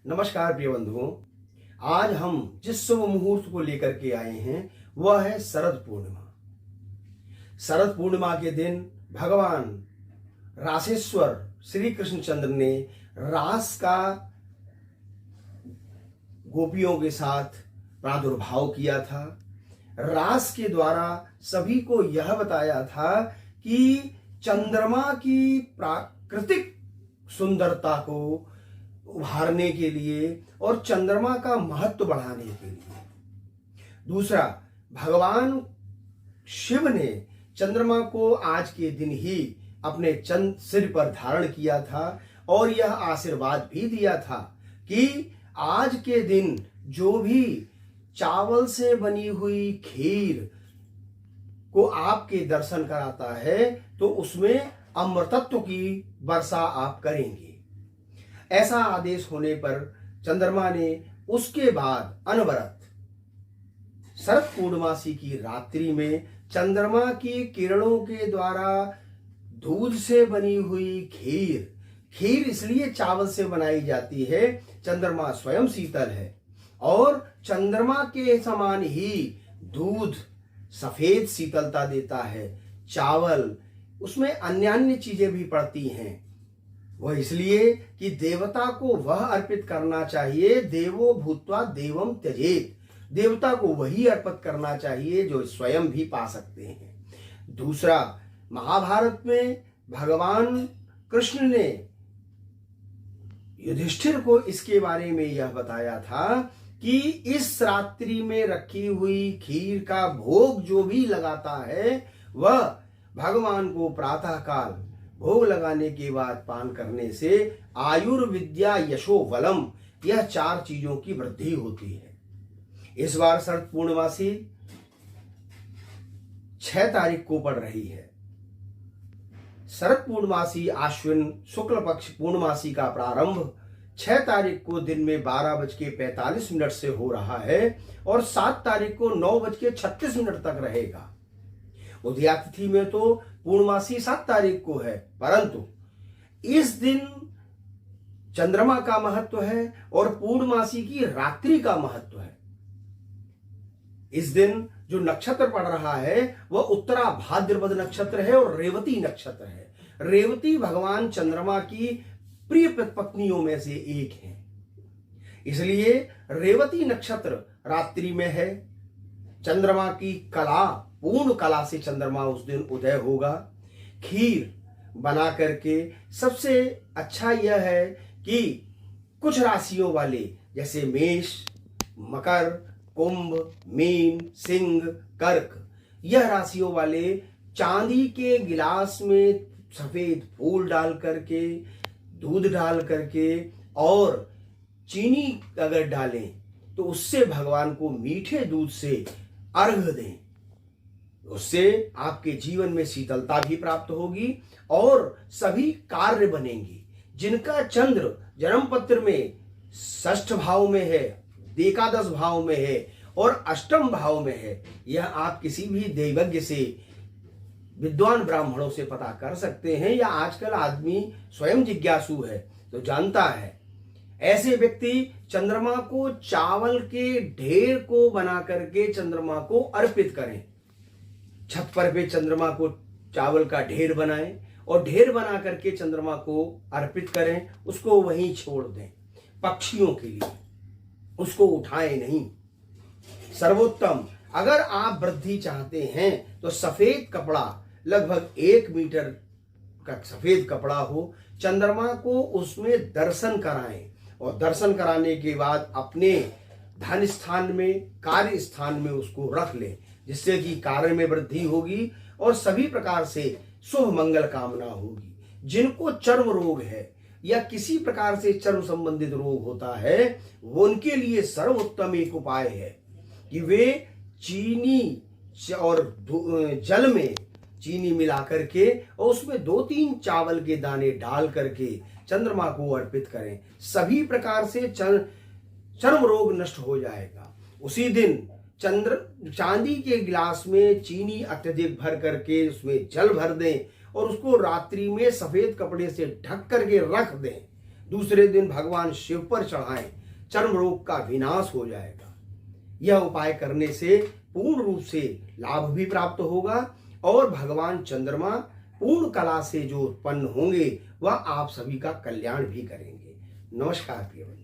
नमस्कार प्रिय बंधुओं। आज हम जिस शुभ मुहूर्त को लेकर के आए हैं वह है शरद पूर्णिमा। शरद पूर्णिमा के दिन भगवान रासेश्वर श्री कृष्णचंद्र ने रास का गोपियों के साथ प्रादुर्भाव किया था। रास के द्वारा सभी को यह बताया था कि चंद्रमा की प्राकृतिक सुंदरता को उभारने के लिए और चंद्रमा का महत्व बढ़ाने के लिए। दूसरा, भगवान शिव ने चंद्रमा को आज के दिन ही अपने सिर पर धारण किया था और यह आशीर्वाद भी दिया था कि आज के दिन जो भी चावल से बनी हुई खीर को आपके दर्शन कराता है तो उसमें अमृतत्व की वर्षा आप करेंगे। ऐसा आदेश होने पर चंद्रमा ने उसके बाद अनवरत शरद पूर्णमासी की रात्रि में चंद्रमा की किरणों के द्वारा दूध से बनी हुई खीर इसलिए चावल से बनाई जाती है, चंद्रमा स्वयं शीतल है और चंद्रमा के समान ही दूध सफेद शीतलता देता है। चावल उसमें अन्य चीजें भी पड़ती हैं, वह इसलिए कि देवता को वह अर्पित करना चाहिए। देवो भूत्वा देवम त्यजेत, देवता को वही अर्पित करना चाहिए जो स्वयं भी पा सकते हैं। दूसरा, महाभारत में भगवान कृष्ण ने युधिष्ठिर को इसके बारे में यह बताया था कि इस रात्रि में रखी हुई खीर का भोग जो भी लगाता है वह भगवान को प्रातः काल भोग लगाने के बाद पान करने से आयुर्विद्या यशो बलम, यह 4 चीजों की वृद्धि होती है। इस बार शरद पूर्णमासी 6 तारीख को पड़ रही है। शरद पूर्णमासी आश्विन शुक्ल पक्ष पूर्णमासी का प्रारंभ 6 तारीख को दिन में 12:45 से हो रहा है और 7 तारीख को 9:36 तक रहेगा। उदयातिथि में तो पूर्णमासी 7 तारीख को है, परंतु इस दिन चंद्रमा का महत्व है और पूर्णमासी की रात्रि का महत्व है। इस दिन जो नक्षत्र पड़ रहा है वह उत्तरा भाद्रपद नक्षत्र है और रेवती नक्षत्र है। रेवती भगवान चंद्रमा की प्रिय पत्नियों में से एक है, इसलिए रेवती नक्षत्र रात्रि में है। चंद्रमा की कला, पूर्ण कला से चंद्रमा उस दिन उदय होगा। खीर बना करके सबसे अच्छा यह है कि कुछ राशियों वाले जैसे मेष, मकर, कुंभ, मीन, सिंह, कर्क, यह राशियों वाले चांदी के गिलास में सफेद फूल डाल करके, दूध डाल करके और चीनी अगर डालें तो उससे भगवान को मीठे दूध से अर्घ दें। उससे आपके जीवन में शीतलता भी प्राप्त होगी और सभी कार्य बनेंगे। जिनका चंद्र जन्म पत्र में 6ठ भाव में है, एकादश भाव में है और 8म भाव में है, यह आप किसी भी दैवज्ञ से, विद्वान ब्राह्मणों से पता कर सकते हैं, या आजकल आदमी स्वयं जिज्ञासु है तो जानता है। ऐसे व्यक्ति चंद्रमा को चावल के ढेर को बना करके चंद्रमा को अर्पित करें। छत पर भी चंद्रमा को चावल का ढेर बनाएं और ढेर बना करके चंद्रमा को अर्पित करें, उसको वहीं छोड़ दें पक्षियों के लिए, उसको उठाएं नहीं। सर्वोत्तम, अगर आप वृद्धि चाहते हैं तो सफेद कपड़ा, लगभग 1 मीटर का सफेद कपड़ा हो, चंद्रमा को उसमें दर्शन कराएं और दर्शन कराने के बाद अपने धन स्थान में, कार्य स्थान में उसको रख लें, जिससे कि कार्य में वृद्धि होगी और सभी प्रकार से शुभ मंगल कामना होगी। जिनको चर्म रोग है या किसी प्रकार से चर्म संबंधित रोग होता है, वो उनके लिए सर्वोत्तम एक उपाय है कि वे चीनी और जल में चीनी मिला करके और उसमें 2-3 चावल के दाने डाल करके चंद्रमा को अर्पित करें। सभी प्रकार से चर्म रोग नष्ट हो जाएगा। उसी दिन चांदी के गिलास में चीनी अत्यधिक भर करके उसमें जल भर दें और उसको रात्रि में सफेद कपड़े से ढक करके रख दें। दूसरे दिन भगवान शिव पर चढ़ाएं, चर्म रोग का विनाश हो जाएगा। यह उपाय करने से पूर्ण रूप से लाभ भी प्राप्त होगा और भगवान चंद्रमा पूर्ण कला से जो उत्पन्न होंगे वह आप सभी का कल्याण भी करेंगे। नमस्कार प्रिय बंधु।